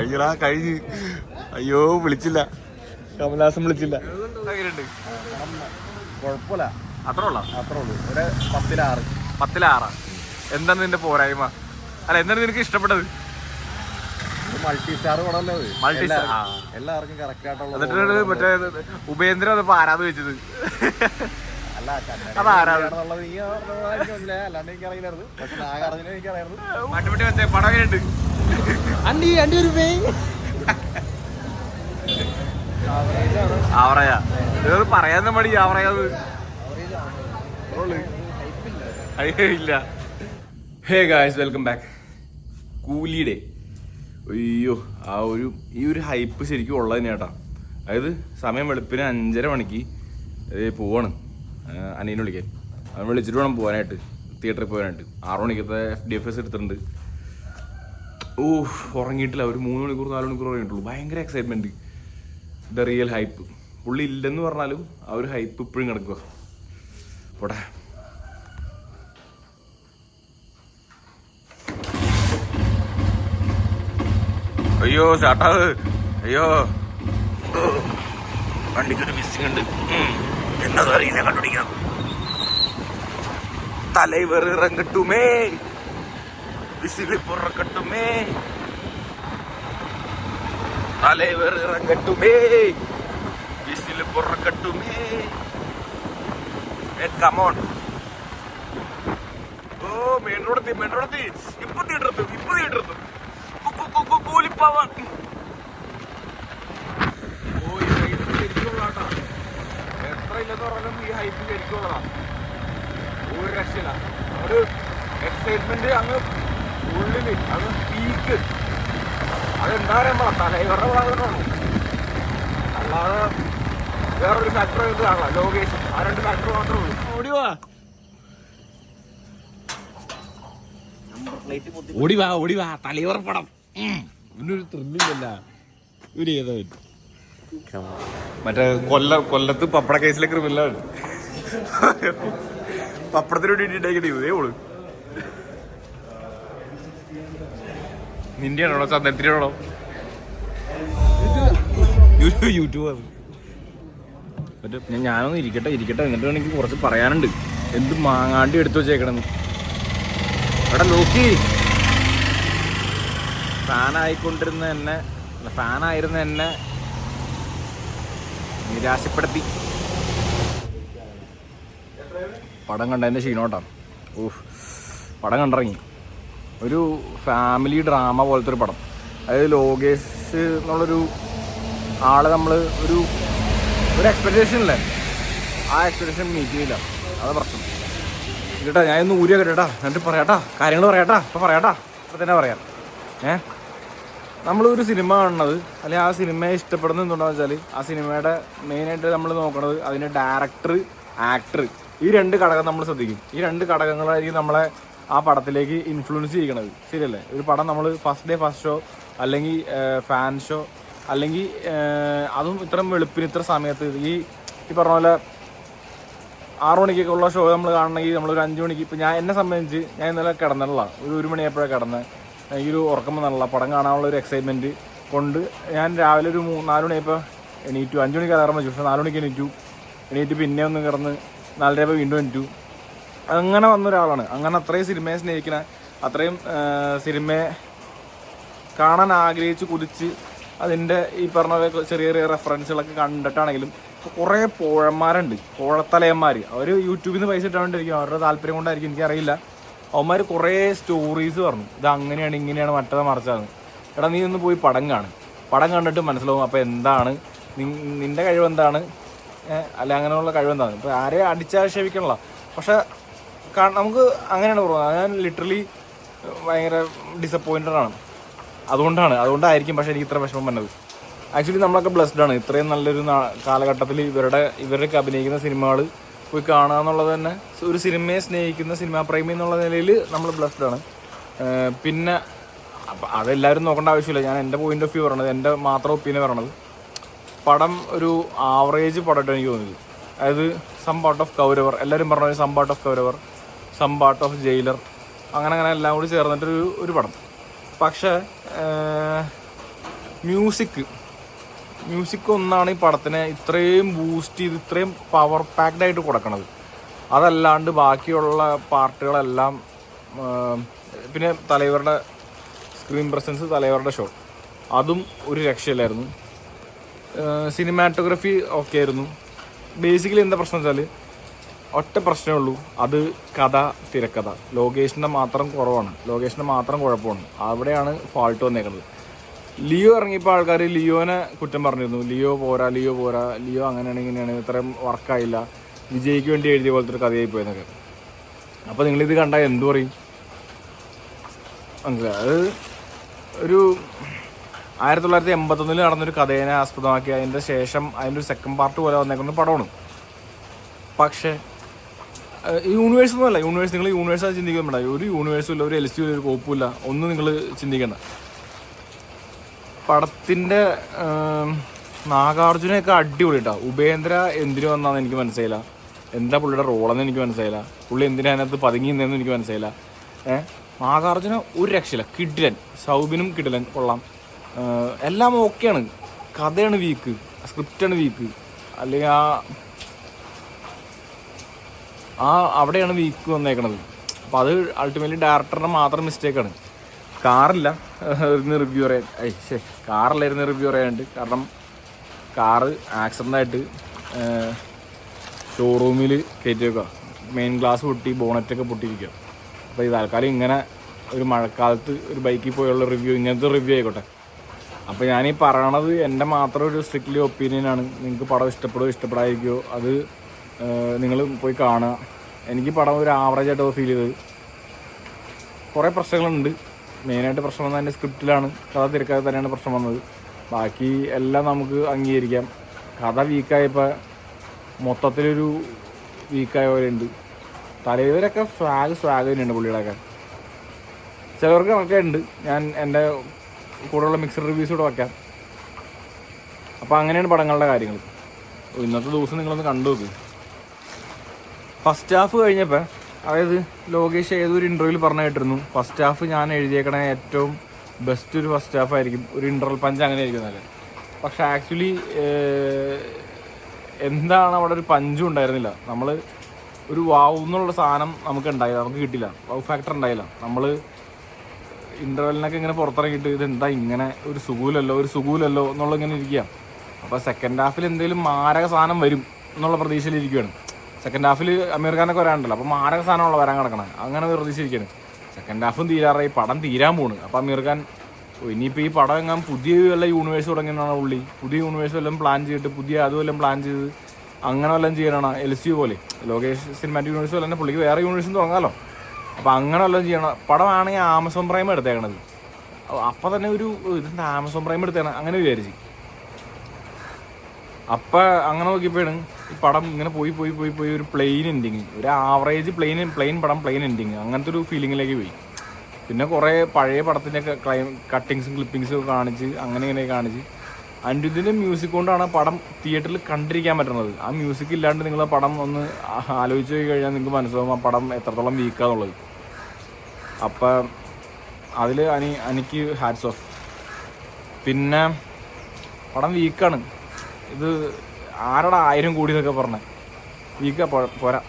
അയ്യടാ കഴിഞ്ഞ്. അയ്യോ വിളിച്ചില്ല, കമലഹാസൻ വിളിച്ചില്ല. കുഴപ്പമില്ല, അത്രേ ഉള്ളൂ. ഒരു 10-6. 10-6. എന്താണ് നിന്റെ പോരായ്മ? അല്ല, എന്താണ് നിനക്ക് ഇഷ്ടപ്പെട്ടത്? മൾട്ടി സ്റ്റാർ പടമല്ലേ? എല്ലാവർക്കും കറക്റ്റ് ആയിട്ടുള്ള. എന്നിട്ട് മറ്റേ ഉപേന്ദ്രൻ വന്നപ്പോ ആരാന്ന് വെച്ചത്? അല്ല, അതാരാന്നുള്ളത് അല്ലാണ്ട് എനിക്ക് അറിയില്ലായിരുന്നു. പക്ഷെ നാഗാർജുന എനിക്ക് അറിയായിരുന്നു. മാട്ടുപെട്ടി വെച്ചേ പടം എങ്ങനെയുണ്ട്? ആവറയാ ഇത് പറയാൻ മടി. ആവറയത് ഇല്ല. Hey guys, welcome back. കൂലിയുടെ അയ്യോ ഈ ഒരു ഹൈപ്പ് ശരിക്കും ഉള്ളത് തന്നെയാട്ടാ. അതായത് സമയം വെളുപ്പിന് 5:30 മണിക്ക് പോവാണ് അനിയനെ വിളിക്കാൻ. അവൻ വിളിച്ചിട്ട് വേണം പോകാനായിട്ട്, തിയേറ്ററിൽ പോകാനായിട്ട്. 6 മണിക്കത്തെ FDFS എടുത്തിട്ടുണ്ട്. ഉറങ്ങിയിട്ടില്ല, ഒരു 3 മണിക്കൂർ 4 മണിക്കൂർ ഉറങ്ങിയിട്ടുള്ളൂ. ഭയങ്കര എക്സൈറ്റ്മെന്റ്. The real hype. പുള്ളി ഇല്ലെന്ന് പറഞ്ഞാലും ആ ഒരു ഹൈപ്പ് ഇപ്പോഴും കിടക്കുക. പോട്ടെ. അയ്യോ ചേട്ടാ, അയ്യോ വണ്ടിക്കൊരു മിസ്സിംഗ് ഉണ്ട്. എന്നത് അറിയില്ല, കണ്ടുപിടിക്കണം. തലൈവർ ഇറങ്ങട്ടുമേ, വിസില് പുറക്കട്ടുമേ, തലൈവർ ഇറങ്ങട്ടുമേ, വിസില് പുറക്കട്ടുമേ. കമോൺ. മെയിൻ റോഡെത്തി. ഇപ്പൊ തിയേറ്ററെത്തും. കൂലിപ്പാവാൻ. എത്ര ഇല്ലെന്ന് പറഞ്ഞാലും ഈ ഹൈപ്പ് ശരിക്കുള്ളതാ. ഒരു രക്ഷയില്ല. ഒരു എക്സൈറ്റ്മെന്റ് അങ്ങ് ഉള്ളില്, അങ്ങ് പീക്ക്. അതെന്താ പറയുമ്പോ തലൈവരുടെ ഭാഗത്താണോ, അല്ലാതെ വേറൊരു ഫാക്ടർ കാണാം. ലോകേഷ്, ആ 2 ഫാക്ടർ മാത്രമേ ഉള്ളൂ. ഓടിവാ തലൈവർ പടം. ഇവനൊരു ത്രില്ലില്ല. ഇവര് ഏതാ മറ്റേ കൊല്ലത്ത് പപ്പട കേസിലെ ക്രിമിനലാണ്. പപ്പടത്തിന് വേണ്ടി ഇതേ ഓള്. നിന്റെയാണോ ചന്ദനത്തിനാണോ? യൂട്യൂബ്. മറ്റേ ഞാനൊന്ന് ഇരിക്കട്ടെ. എന്നിട്ട് എനിക്ക് കുറച്ച് പറയാനുണ്ട്. എന്ത് മാങ്ങാണ്ടി എടുത്തു വെച്ചേക്കണെന്ന്. ഇവിടെ നോക്കി. ഫാനായിരുന്ന എന്നെ നിരാശപ്പെടുത്തി. പടം കണ്ടതിൻ്റെ ക്ഷീണോട്ടാ. പടം കണ്ടിറങ്ങി. ഒരു ഫാമിലി ഡ്രാമ പോലത്തെ ഒരു പടം. അതായത് ലോകേഷ് എന്നുള്ളൊരു ആളെ നമ്മൾ ഒരു എക്സ്പെക്റ്റേഷൻ ഇല്ലേ, ആ എക്സ്പെക്റ്റേഷൻ മീറ്റ് ചെയ്യില്ല. അത് പ്രശ്നം കേട്ടാ. ഞാൻ ഇന്ന് ഊരിയ കേട്ടാ. എന്നിട്ട് പറയാട്ടാ, കാര്യങ്ങൾ പറയാട്ടാ. ഇപ്പം തന്നെ പറയാം. നമ്മളൊരു സിനിമ കാണുന്നത്, അല്ലെങ്കിൽ ആ സിനിമയെ ഇഷ്ടപ്പെടുന്നത് എന്തുകൊണ്ടാന്ന് വെച്ചാൽ, ആ സിനിമയുടെ മെയിനായിട്ട് നമ്മൾ നോക്കണത് അതിൻ്റെ ഡയറക്ടർ, ആക്ടർ, ഈ 2 ഘടകം നമ്മൾ ശ്രദ്ധിക്കും. ഈ 2 ഘടകങ്ങളായിരിക്കും നമ്മളെ ആ പടത്തിലേക്ക് ഇൻഫ്ലുവൻസ് ചെയ്യണത്. ശരിയല്ലേ? ഒരു പടം നമ്മൾ ഫസ്റ്റ് ഷോ അല്ലെങ്കിൽ ഫാൻ ഷോ, അല്ലെങ്കിൽ അതും ഇത്രയും വെളുപ്പിന് ഇത്ര സമയത്ത് ഈ പറഞ്ഞ പോലെ 6 മണിക്കൊക്കെ ഉള്ള ഷോ നമ്മൾ കാണണമെങ്കിൽ നമ്മളൊരു 5 മണിക്ക്. ഇപ്പം എന്നെ സംബന്ധിച്ച് ഞാൻ ഇന്നലെ കിടന്നിട്ടുള്ള ഒരു 1 മണിയായപ്പോഴാണ് കിടന്നത്. ഈ ഒരു ഉറക്കം നല്ല പടം കാണാനുള്ള ഒരു എക്സൈറ്റ്മെൻറ്റ് കൊണ്ട് ഞാൻ രാവിലെ ഒരു 4 മണിയായപ്പോൾ എണീറ്റു. 5 മണിക്ക് അലാറം വെച്ചു, പക്ഷേ 4 മണിക്ക് എണീറ്റ് പിന്നെ ഒന്ന് കിടന്ന് 4:30 വീണ്ടും എണീറ്റു. അങ്ങനെ വന്നൊരാളാണ്. അങ്ങനെ അത്രയും സിനിമയെ സ്നേഹിക്കുന്ന, അത്രയും സിനിമയെ കാണാൻ ആഗ്രഹിച്ച് കുതിച്ച് അതിൻ്റെ ഈ പറഞ്ഞ ചെറിയ റെഫറൻസുകളൊക്കെ കണ്ടിട്ടാണെങ്കിലും കുറേ പോഴന്മാരുണ്ട്, പോഴത്തലയന്മാർ. അവർ യൂട്യൂബിൽ നിന്ന് പൈസ ഇട്ടാണ്ടിരിക്കും, അവരുടെ താല്പര്യം കൊണ്ടായിരിക്കും, എനിക്കറിയില്ല. അവന്മാർ കുറേ സ്റ്റോറീസ് പറഞ്ഞു. ഇത് അങ്ങനെയാണ്, ഇങ്ങനെയാണ്, മറ്റേത് മറിച്ചാണ്. എടാ, നീ ഒന്ന് പോയി പടം കണ്ടിട്ട് മനസ്സിലാവും. അപ്പോൾ എന്താണ് നിൻ്റെ കഴിവെന്താണ്, അല്ല അങ്ങനെയുള്ള കഴിവെന്താണ്. ഇപ്പോൾ ആരെയും അടിച്ചാക്ഷേപിക്കണല്ലോ. പക്ഷെ നമുക്ക് അങ്ങനെയാണ് പറയുന്നത്. ഞാൻ ലിറ്ററലി ഭയങ്കര ഡിസപ്പോയിൻറ്റഡാണ്. അതുകൊണ്ടായിരിക്കും പക്ഷേ എനിക്ക് ഇത്ര വിഷമം വന്നത്. ആക്ച്വലി നമ്മളൊക്കെ ബ്ലെസ്ഡ് ആണ്. ഇത്രയും നല്ലൊരു കാലഘട്ടത്തിൽ ഇവരുടെയൊക്കെ അഭിനയിക്കുന്ന സിനിമകൾ പോയി കാണുക എന്നുള്ളത് തന്നെ, ഒരു സിനിമയെ സ്നേഹിക്കുന്ന സിനിമാ പ്രേമി എന്നുള്ള നിലയിൽ നമ്മൾ ബ്ലെസ്ഡ് ആണ്. പിന്നെ അപ്പം അതെല്ലാവരും നോക്കേണ്ട ആവശ്യമില്ല. ഞാൻ എൻ്റെ പോയിന്റ് ഓഫ് വ്യൂ പറയണത്, എൻ്റെ മാത്രം ഒപ്പീനിയൻ പറയണത്, പടം ഒരു ആവറേജ് പടമായിട്ട് എനിക്ക് തോന്നിയത്. അതായത് സം പാർട്ട് ഓഫ് കൗരവർ, എല്ലാവരും പറഞ്ഞത് some part of Kauravar, some part of Jailer, അങ്ങനെ എല്ലാം കൂടി ചേർന്നിട്ടൊരു പടം. പക്ഷേ മ്യൂസിക് ഒന്നാണ് ഈ പടത്തിനെ ഇത്രയും ബൂസ്റ്റ് ചെയ്ത് ഇത്രയും പവർ പാക്ഡ് ആയിട്ട് കൊടുക്കണത്. അതല്ലാണ്ട് ബാക്കിയുള്ള പാർട്ടുകളെല്ലാം പിന്നെ തലൈവറുടെ സ്ക്രീൻ പ്രസൻസ്, തലൈവറുടെ ഷോ, അതും ഒരു രക്ഷയില്ലായിരുന്നു. സിനിമാറ്റോഗ്രഫി ഓക്കെ ആയിരുന്നു. ബേസിക്കലി എന്താ പ്രശ്നം വെച്ചാൽ ഒറ്റ പ്രശ്നമേ ഉള്ളൂ, അത് കഥ, തിരക്കഥ. ലൊക്കേഷൻ്റെ മാത്രം കുറവാണ്, ലൊക്കേഷൻ്റെ മാത്രം കുഴപ്പമാണ്. അവിടെയാണ് ഫാൾട്ട് വന്നേക്കുന്നത്. ലിയോ ഇറങ്ങിയപ്പോൾ ആൾക്കാർ ലിയോനെ കുറ്റം പറഞ്ഞിരുന്നു. ലിയോ പോരാ, ലിയോ അങ്ങനെയാണ് ഇങ്ങനെയാണ്, ഇത്രയും വർക്കായില്ല, വിജയ്ക്ക് വേണ്ടി എഴുതിയ പോലത്തെ ഒരു കഥയായി പോയെന്നൊക്കെ. അപ്പോൾ നിങ്ങളിത് കണ്ടാൽ എന്തു പറയും? മനസ്സിലായി? അത് ഒരു 1981 നടന്നൊരു കഥയെ ആസ്പദമാക്കി അതിൻ്റെ ശേഷം അതിൻ്റെ ഒരു സെക്കൻഡ് പാർട്ട് പോലെ വന്നേക്കുന്ന പടമാണ്. പക്ഷേ യൂണിവേഴ്സ് നിങ്ങൾ യൂണിവേഴ്സാണ് ചിന്തിക്കാൻ വേണ്ട. ഒരു യൂണിവേഴ്സും ഇല്ല, ഒരു LCU ഇല്ല, ഒരു കോപ്പുമില്ല, ഒന്നും നിങ്ങൾ ചിന്തിക്കേണ്ട. പടത്തിൻ്റെ നാഗാർജുനയൊക്കെ അടിപൊളിയിട്ടാണ്. ഉപേന്ദ്ര എന്തിനു വന്നാന്ന് എനിക്ക് മനസ്സിലായില്ല. എന്താ പുള്ളിയുടെ റോളെന്ന് എനിക്ക് മനസ്സിലായില്ല. പുള്ളി എന്തിനാ അതിനകത്ത് പതുങ്ങിയെന്ന് എനിക്ക് മനസ്സിലായില്ല. നാഗാർജുന ഒരു രക്ഷയില്ല, കിടിലൻ. സൗബിനും കിടിലൻ, കൊള്ളാം. എല്ലാം ഓക്കെയാണ്. കഥയാണ് വീക്ക്, സ്ക്രിപ്റ്റാണ് വീക്ക്, അല്ലെങ്കിൽ അവിടെയാണ് വീക്ക് വന്നേക്കണത്. അപ്പോൾ അത് അൾട്ടിമേറ്റ്ലി ഡയറക്ടറുടെ മാത്രം മിസ്റ്റേക്കാണ്. കാറില്ല ഇരുന്ന് റിവ്യൂ പറയാൻ, കാറിലായിരുന്നു റിവ്യൂ പറയാനുണ്ട്. കാരണം കാറ് ആക്സിഡൻ്റായിട്ട് ഷോറൂമിൽ കയറ്റി വെക്കുക, മെയിൻ ഗ്ലാസ് പൊട്ടി, ബോണറ്റൊക്കെ പൊട്ടിയിരിക്കുക. അപ്പോൾ ഈ തൽക്കാലം ഇങ്ങനെ ഒരു മഴക്കാലത്ത് ഒരു ബൈക്കിൽ പോയുള്ള റിവ്യൂ, ഇങ്ങനത്തെ റിവ്യൂ ആയിക്കോട്ടെ. അപ്പോൾ ഞാനീ പറയണത് എൻ്റെ മാത്രം ഒരു സ്ട്രിക്ട്ലി ഒപ്പീനിയനാണ്. നിങ്ങൾക്ക് പടം ഇഷ്ടപ്പെടുമോ ഇഷ്ടപ്പെടാതിരിക്കുമോ അത് നിങ്ങൾ പോയി കാണുക. എനിക്ക് പടം ഒരു ആവറേജായിട്ട് ഫീൽ ചെയ്തത്. കുറേ പ്രശ്നങ്ങളുണ്ട്. മെയിനായിട്ട് പ്രശ്നം വന്നത് എൻ്റെ സ്ക്രിപ്റ്റിലാണ്. കഥ തിരക്കാതെ തന്നെയാണ് പ്രശ്നം വന്നത്. ബാക്കി എല്ലാം നമുക്ക് അംഗീകരിക്കാം. കഥ വീക്കായപ്പോൾ മൊത്തത്തിലൊരു വീക്കായ പോലെ ഉണ്ട്. തലവരൊക്കെ സ്വാഗ് തന്നെയുണ്ട് പുള്ളിയുടെയൊക്കെ. ചിലവർക്ക് കണക്കെ ഉണ്ട്. ഞാൻ എൻ്റെ കൂടെയുള്ള മിക്സഡ് റിവ്യൂസ് കൂടെ വയ്ക്കാം. അപ്പോൾ അങ്ങനെയാണ് പടങ്ങളുടെ കാര്യങ്ങൾ. ഇന്നത്തെ ദിവസം നിങ്ങളൊന്ന് കണ്ടു നോക്ക്. ഫസ്റ്റ് ഹാഫ് കഴിഞ്ഞപ്പോൾ, അതായത് ലോകേഷ് ഏതൊരു ഇൻ്റർവ്യൂവിൽ പറഞ്ഞു കേട്ടിരുന്നു, ഫസ്റ്റ് ഹാഫ് ഞാൻ എഴുതിയേക്കണ ഏറ്റവും ബെസ്റ്റ് ഒരു ഫസ്റ്റ് ഹാഫ് ആയിരിക്കും, ഒരു ഇൻ്റർവൽ പഞ്ച് അങ്ങനെ ആയിരിക്കുന്നല്ലേ. പക്ഷെ ആക്ച്വലി എന്താണ് അവിടെ ഒരു പഞ്ചും ഉണ്ടായിരുന്നില്ല. നമ്മൾ ഒരു വാവ് എന്നുള്ള സാധനം നമുക്ക് കിട്ടില്ല. വാവ് ഫാക്ടർ ഉണ്ടായില്ല. നമ്മൾ ഇൻ്റർവെലിനൊക്കെ ഇങ്ങനെ പുറത്തിറങ്ങിയിട്ട് ഇതെന്താ ഇങ്ങനെ ഒരു സുഖൂലല്ലോ എന്നുള്ള ഇങ്ങനെ ഇരിക്കുക. അപ്പോൾ സെക്കൻഡ് ഹാഫിൽ എന്തെങ്കിലും മാരക സാധനം വരും എന്നുള്ള പ്രതീക്ഷയിലിരിക്കുകയാണ്. സെക്കൻഡ് ഹാഫിൽ അമീർ ഖാനൊക്കെ വരാനുണ്ടല്ലോ, അപ്പോൾ മാരക സാധനമുള്ള വരാൻ കിടക്കണം, അങ്ങനെ പ്രതീക്ഷിച്ചിരിക്കുകയാണ്. സെക്കൻഡ് ഹാഫും തീരാറായി, പടം തീരാൻ പോണ്. അപ്പോൾ അമീർ ഖാൻ ഇനിയിപ്പോൾ ഈ പടം എങ്ങാൻ പുതിയ വല്ല യൂണിവേഴ്സ് തുടങ്ങിയാണ് പുള്ളി, പുതിയ യൂണിവേഴ്സ് വല്ലതും പ്ലാൻ ചെയ്തിട്ട് പുതിയ അതുമെല്ലാം പ്ലാൻ ചെയ്ത് അങ്ങനെ വല്ലതും ചെയ്യാനാണ്. LCU പോലെ ലോകേഷ് സിനിമാറ്റിക് യൂണിവേഴ്സ് പോലെ തന്നെ പുള്ളിക്ക് വേറെ യൂണിവേഴ്സും തുടങ്ങാമല്ലോ. അപ്പോൾ അങ്ങനെ വല്ലതും ചെയ്യണം. പടമാണെങ്കിൽ ആമസോൺ പ്രൈം എടുത്തേക്കണത്. അപ്പം തന്നെ ഒരു ഇതിൻ്റെ ആമസോൺ പ്രൈം എടുത്തേക്കണം അങ്ങനെ വിചാരിച്ച്. അപ്പം അങ്ങനെ നോക്കിയപ്പോഴാണ് ഈ പടം ഇങ്ങനെ പോയി ഒരു പ്ലെയിൻ എൻഡിങ്, ഒരു ആവറേജ് പ്ലെയിൻ പടം പ്ലെയിൻ എൻഡിങ്, അങ്ങനത്തെ ഒരു ഫീലിങ്ങിലേക്ക് പോയി. പിന്നെ കുറേ പഴയ പടത്തിൻ്റെ കട്ടിങ്സും ക്ലിപ്പിങ്സും ഒക്കെ കാണിച്ച് അങ്ങനെ കാണിച്ച്. അനിരുദ്ധിൻ്റെ മ്യൂസിക് കൊണ്ടാണ് പടം തിയേറ്ററിൽ കണ്ടിരിക്കാൻ പറ്റുന്നത്. ആ മ്യൂസിക് ഇല്ലാണ്ട് നിങ്ങൾ ആ പടം ഒന്ന് ആലോചിച്ച് പോയി കഴിഞ്ഞാൽ നിങ്ങൾക്ക് മനസ്സിലാവും ആ പടം എത്രത്തോളം വീക്കാന്നുള്ളത്. അപ്പം അതിൽ എനിക്ക് ഹാറ്റ്സ് ഓഫ്. പിന്നെ പടം വീക്കാണ്. ഇത് ആരുടെ 1000 കോടി എന്നൊക്കെ പറഞ്ഞത് വീക്കാ പോരാ.